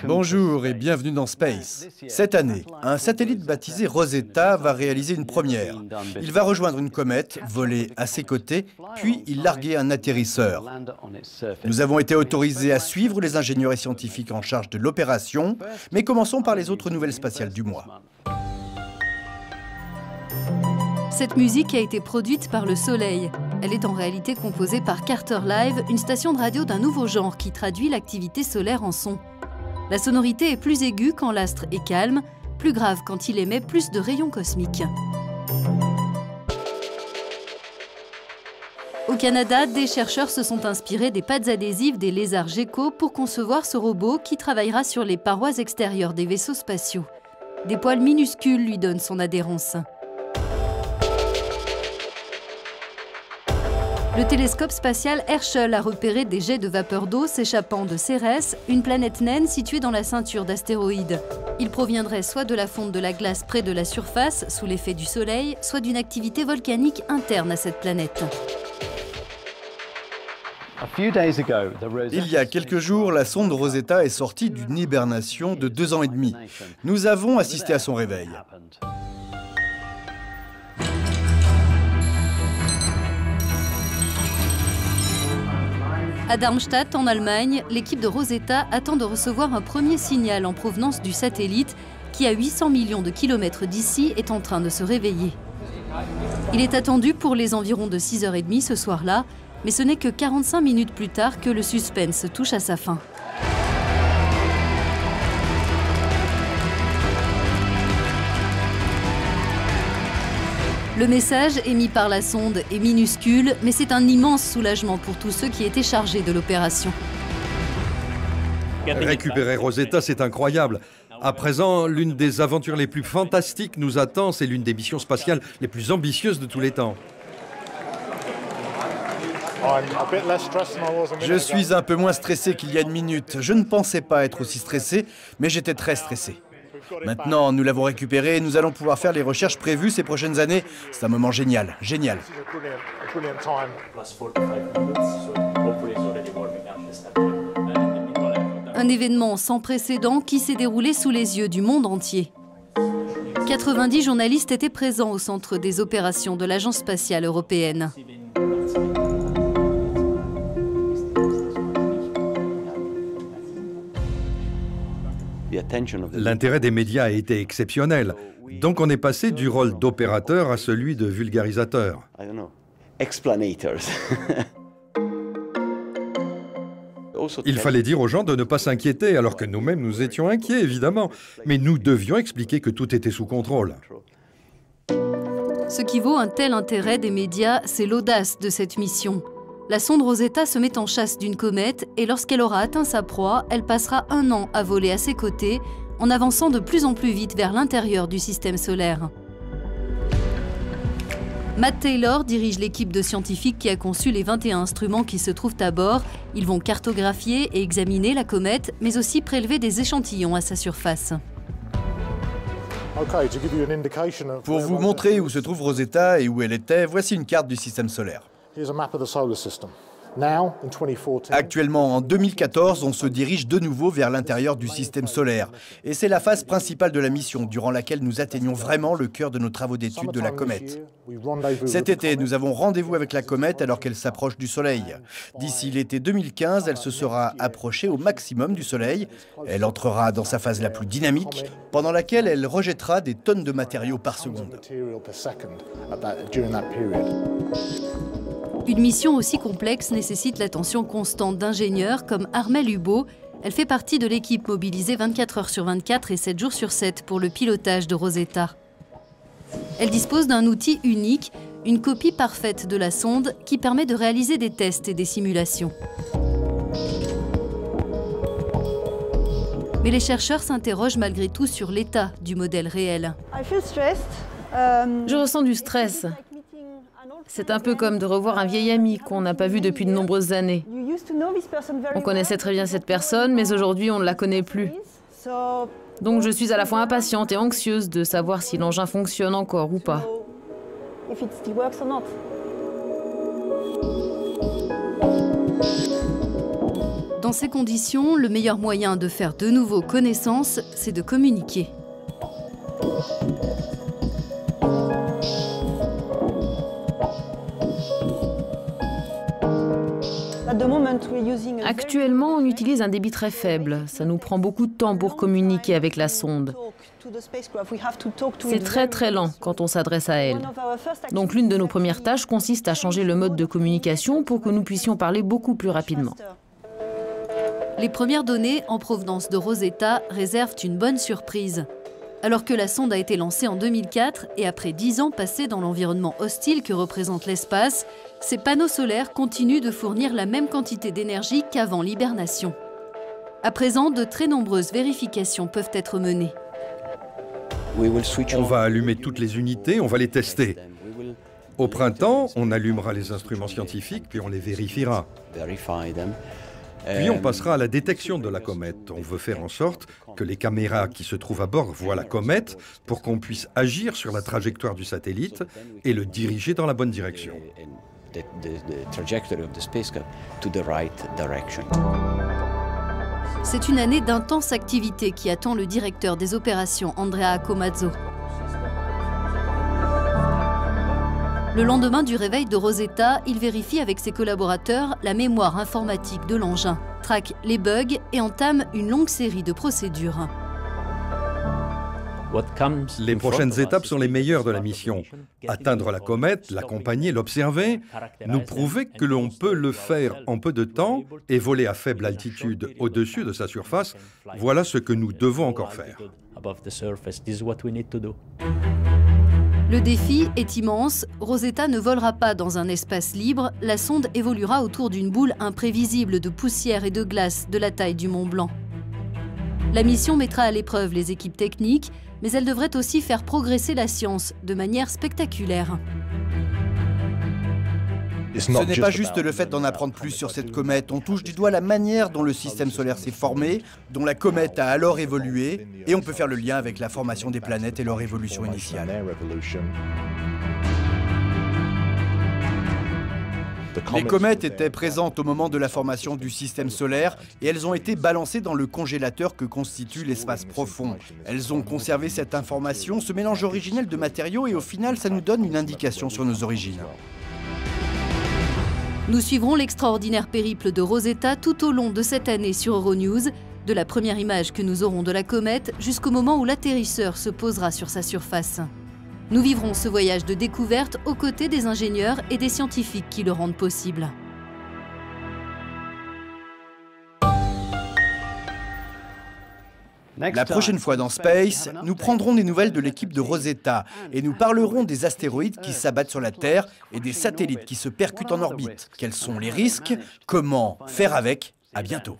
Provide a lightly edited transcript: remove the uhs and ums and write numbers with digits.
Bonjour et bienvenue dans Space. Cette année, un satellite baptisé Rosetta va réaliser une première. Il va rejoindre une comète, voler à ses côtés, puis y larguer un atterrisseur. Nous avons été autorisés à suivre les ingénieurs et scientifiques en charge de l'opération, mais commençons par les autres nouvelles spatiales du mois. Cette musique a été produite par Le Soleil. Elle est en réalité composée par Carter Live, une station de radio d'un nouveau genre qui traduit l'activité solaire en son. La sonorité est plus aiguë quand l'astre est calme, plus grave quand il émet plus de rayons cosmiques. Au Canada, des chercheurs se sont inspirés des pattes adhésives des lézards geckos pour concevoir ce robot qui travaillera sur les parois extérieures des vaisseaux spatiaux. Des poils minuscules lui donnent son adhérence. Le télescope spatial Herschel a repéré des jets de vapeur d'eau s'échappant de Cérès, une planète naine située dans la ceinture d'astéroïdes. Ils proviendraient soit de la fonte de la glace près de la surface, sous l'effet du Soleil, soit d'une activité volcanique interne à cette planète. Il y a quelques jours, la sonde Rosetta est sortie d'une hibernation de 2 ans et demi. Nous avons assisté à son réveil. À Darmstadt, en Allemagne, l'équipe de Rosetta attend de recevoir un premier signal en provenance du satellite qui, à 800 millions de kilomètres d'ici, est en train de se réveiller. Il est attendu pour les environs de 6h30 ce soir-là, mais ce n'est que 45 minutes plus tard que le suspense touche à sa fin. Le message émis par la sonde est minuscule, mais c'est un immense soulagement pour tous ceux qui étaient chargés de l'opération. Récupérer Rosetta, c'est incroyable. À présent, l'une des aventures les plus fantastiques nous attend. C'est l'une des missions spatiales les plus ambitieuses de tous les temps. Je suis un peu moins stressé qu'il y a une minute. Je ne pensais pas être aussi stressé, mais j'étais très stressé. Maintenant, nous l'avons récupéré et nous allons pouvoir faire les recherches prévues ces prochaines années. C'est un moment génial, génial. Un événement sans précédent qui s'est déroulé sous les yeux du monde entier. 90 journalistes étaient présents au centre des opérations de l'Agence spatiale européenne. L'intérêt des médias a été exceptionnel. Donc on est passé du rôle d'opérateur à celui de vulgarisateur. Il fallait dire aux gens de ne pas s'inquiéter, alors que nous-mêmes nous étions inquiets, évidemment. Mais nous devions expliquer que tout était sous contrôle. Ce qui vaut un tel intérêt des médias, c'est l'audace de cette mission. La sonde Rosetta se met en chasse d'une comète et lorsqu'elle aura atteint sa proie, elle passera 1 an à voler à ses côtés, en avançant de plus en plus vite vers l'intérieur du système solaire. Matt Taylor dirige l'équipe de scientifiques qui a conçu les 21 instruments qui se trouvent à bord. Ils vont cartographier et examiner la comète, mais aussi prélever des échantillons à sa surface. Pour vous montrer où se trouve Rosetta et où elle était, voici une carte du système solaire. Actuellement, en 2014, on se dirige de nouveau vers l'intérieur du système solaire. Et c'est la phase principale de la mission, durant laquelle nous atteignons vraiment le cœur de nos travaux d'étude de la comète. Cet été, nous avons rendez-vous avec la comète alors qu'elle s'approche du Soleil. D'ici l'été 2015, elle se sera approchée au maximum du Soleil. Elle entrera dans sa phase la plus dynamique, pendant laquelle elle rejettera des tonnes de matériaux par seconde. Une mission aussi complexe nécessite l'attention constante d'ingénieurs comme Armelle Hubault. Elle fait partie de l'équipe mobilisée 24 heures sur 24 et 7 jours sur 7 pour le pilotage de Rosetta. Elle dispose d'un outil unique, une copie parfaite de la sonde qui permet de réaliser des tests et des simulations. Mais les chercheurs s'interrogent malgré tout sur l'état du modèle réel. Je ressens du stress. C'est un peu comme de revoir un vieil ami qu'on n'a pas vu depuis de nombreuses années. On connaissait très bien cette personne, mais aujourd'hui on ne la connaît plus. Donc je suis à la fois impatiente et anxieuse de savoir si l'engin fonctionne encore ou pas. Dans Dans ces conditions, le meilleur moyen de faire de nouveau connaissance, c'est de communiquer. Actuellement, on utilise un débit très faible. Ça nous prend beaucoup de temps pour communiquer avec la sonde. C'est très très lent quand on s'adresse à elle. Donc l'une de nos premières tâches consiste à changer le mode de communication pour que nous puissions parler beaucoup plus rapidement. Les premières données en provenance de Rosetta réservent une bonne surprise. Alors que la sonde a été lancée en 2004 et après 10 ans passés dans l'environnement hostile que représente l'espace, ces panneaux solaires continuent de fournir la même quantité d'énergie qu'avant l'hibernation. À présent, de très nombreuses vérifications peuvent être menées. On va allumer toutes les unités, on va les tester. Au printemps, on allumera les instruments scientifiques, puis on les vérifiera. Puis on passera à la détection de la comète. On veut faire en sorte que les caméras qui se trouvent à bord voient la comète pour qu'on puisse agir sur la trajectoire du satellite et le diriger dans la bonne direction. C'est une année d'intense activité qui attend le directeur des opérations, Andrea Comazzo. Le lendemain du réveil de Rosetta, il vérifie avec ses collaborateurs la mémoire informatique de l'engin, traque les bugs et entame une longue série de procédures. Les prochaines étapes sont les meilleures de la mission. Atteindre la comète, l'accompagner, l'observer, nous prouver que l'on peut le faire en peu de temps et voler à faible altitude au-dessus de sa surface, voilà ce que nous devons encore faire. Le défi est immense. Rosetta ne volera pas dans un espace libre. La sonde évoluera autour d'une boule imprévisible de poussière et de glace de la taille du Mont Blanc. La mission mettra à l'épreuve les équipes techniques, mais elle devrait aussi faire progresser la science de manière spectaculaire. Ce n'est pas juste le fait d'en apprendre plus sur cette comète, on touche du doigt la manière dont le système solaire s'est formé, dont la comète a alors évolué, et on peut faire le lien avec la formation des planètes et leur évolution initiale. Les comètes étaient présentes au moment de la formation du système solaire et elles ont été balancées dans le congélateur que constitue l'espace profond. Elles ont conservé cette information, ce mélange originel de matériaux, et au final, ça nous donne une indication sur nos origines. Nous suivrons l'extraordinaire périple de Rosetta tout au long de cette année sur Euronews, de la première image que nous aurons de la comète jusqu'au moment où l'atterrisseur se posera sur sa surface. Nous vivrons ce voyage de découverte aux côtés des ingénieurs et des scientifiques qui le rendent possible. La prochaine fois dans Space, nous prendrons des nouvelles de l'équipe de Rosetta et nous parlerons des astéroïdes qui s'abattent sur la Terre et des satellites qui se percutent en orbite. Quels sont les risques? Comment faire avec? À bientôt.